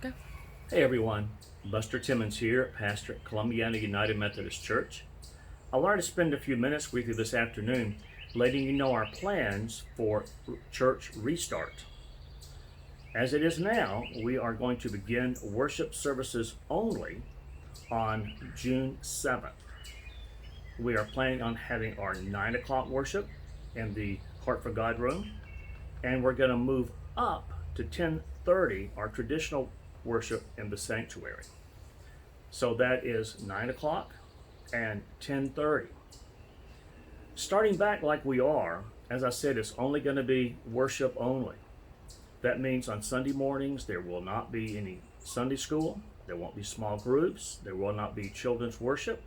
Go. Hey everyone, Buster Timmons here, pastor at Columbiana United Methodist Church. I wanted to spend a few minutes with you this afternoon letting you know our plans for church restart. As it is now, we are going to begin worship services only on June 7th. We are planning on having our 9 o'clock worship in the Heart for God room, and we're going to move up to 10:30, our traditional worship in the sanctuary. So that is 9 o'clock and 10:30. Starting back like we are, as I said, it's only going to be worship only. That means on Sunday mornings there will not be any Sunday school, there won't be small groups, there will not be children's worship,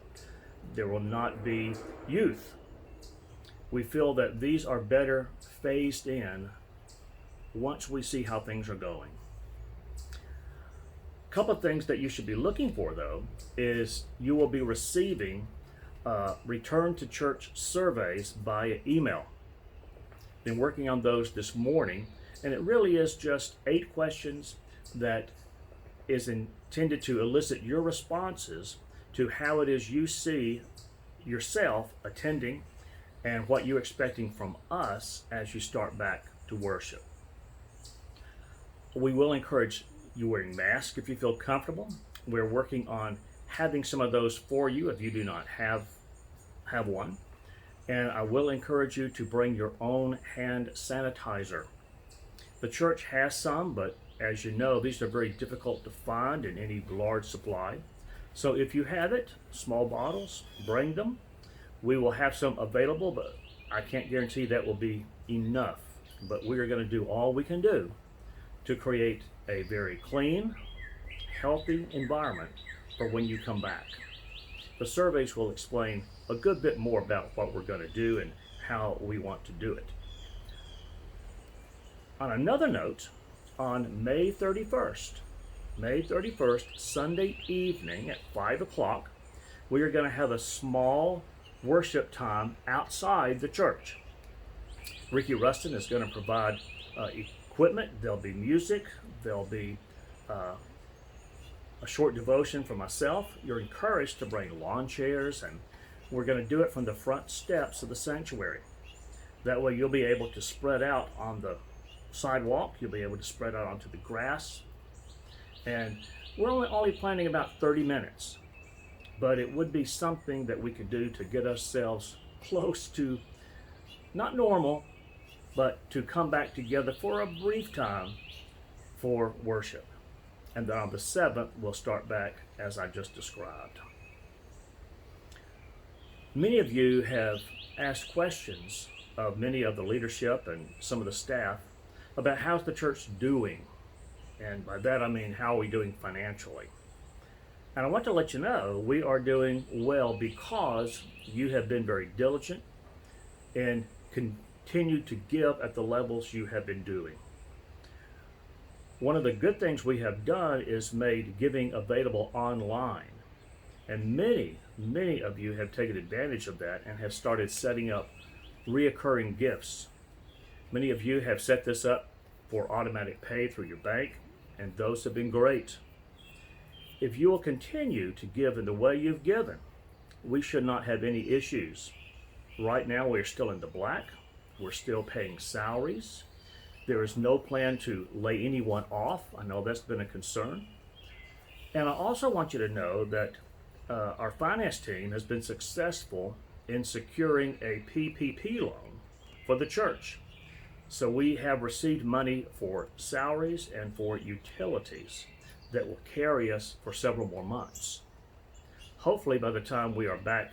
there will not be youth. We feel that these are better phased in once we see how things are going. A couple of things that you should be looking for, though, is you will be receiving return to church surveys via email. Been working on those this morning, and it really is just 8 questions that is intended to elicit your responses to how it is you see yourself attending and what you're expecting from us as you start back to worship. We will encourage you wearing masks if you feel comfortable. We're working on having some of those for you if you do not have one. And I will encourage you to bring your own hand sanitizer. The church has some, but as you know, these are very difficult to find in any large supply. So if you have it, small bottles, bring them. We will have some available, but I can't guarantee that will be enough. But we are going to do all we can do to create a very clean, healthy environment for when you come back. The surveys will explain a good bit more about what we're going to do and how we want to do it. On another note, on May 31st, Sunday evening at 5 o'clock, we are going to have a small worship time outside the church. Ricky Rustin is going to provide equipment, there'll be music, there'll be a short devotion for myself. You're encouraged to bring lawn chairs, and we're going to do it from the front steps of the sanctuary. That way you'll be able to spread out on the sidewalk, you'll be able to spread out onto the grass, and we're only planning about 30 minutes, but it would be something that we could do to get ourselves close to, not normal, but to come back together for a brief time for worship. And then on the 7th, we'll start back as I just described. Many of you have asked questions of many of the leadership and some of the staff about how's the church doing. And by that I mean, how are we doing financially? And I want to let you know we are doing well because you have been very diligent and continue to give at the levels you have been doing. One of the good things we have done is made giving available online. And many of you have taken advantage of that and have started setting up reoccurring gifts. Many of you have set this up for automatic pay through your bank, and those have been great. If you will continue to give in the way you've given, we should not have any issues. Right now we're still in the black. We're still paying salaries. There is no plan to lay anyone off. I know that's been a concern. And I also want you to know that our finance team has been successful in securing a PPP loan for the church. So we have received money for salaries and for utilities that will carry us for several more months. Hopefully by the time we are back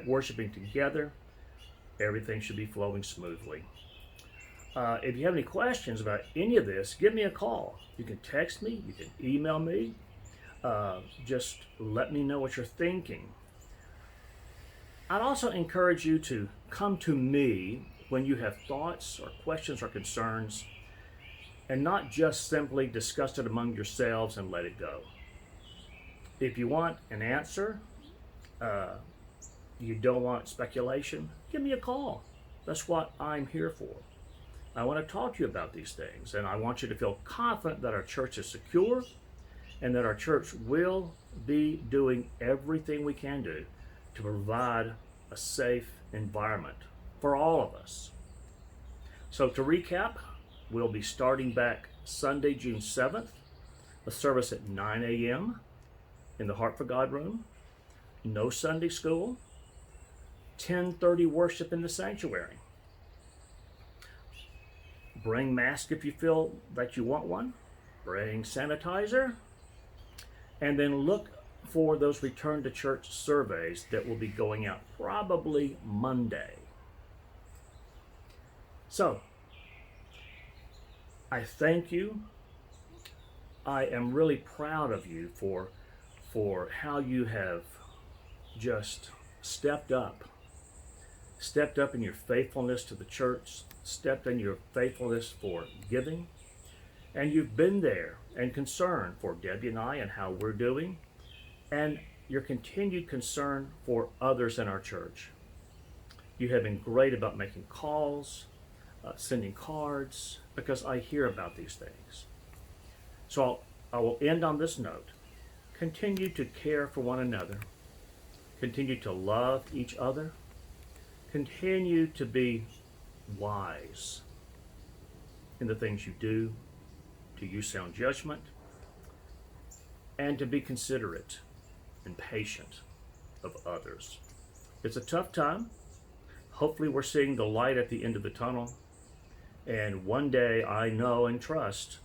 worshiping together, everything should be flowing smoothly. If you have any questions about any of this, give me a call. You can text me, you can email me. Just let me know what you're thinking. I'd also encourage you to come to me when you have thoughts or questions or concerns, and not just simply discuss it among yourselves and let it go. If you want an answer, you don't want speculation, give me a call. That's what I'm here for. I want to talk to you about these things, and I want you to feel confident that our church is secure and that our church will be doing everything we can do to provide a safe environment for all of us. So to recap, we'll be starting back Sunday, June 7th, a service at 9 a.m. in the Heart for God room, no Sunday school, 10:30 worship in the sanctuary. Bring mask if you feel that you want one, bring sanitizer, and then look for those return to church surveys that will be going out probably Monday. So, I thank you. I am really proud of you for how you have just stepped up in your faithfulness to the church, stepped in your faithfulness for giving, and you've been there and concerned for Debbie and I and how we're doing, and your continued concern for others in our church. You have been great about making calls, sending cards, because I hear about these things. So I will end on this note. Continue to care for one another. Continue to love each other. Continue to be wise in the things you do, to use sound judgment, and to be considerate and patient of others. It's a tough time. Hopefully we're seeing the light at the end of the tunnel. And one day, I know and trust,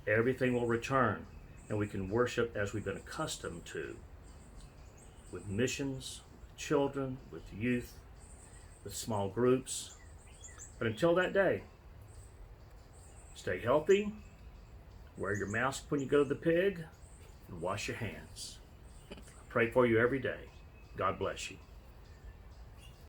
everything will return and we can worship as we've been accustomed to, with missions, children, with youth, with small groups. But until that day, stay healthy, wear your mask when you go to the pig, and wash your hands. I pray for you every day. God bless you.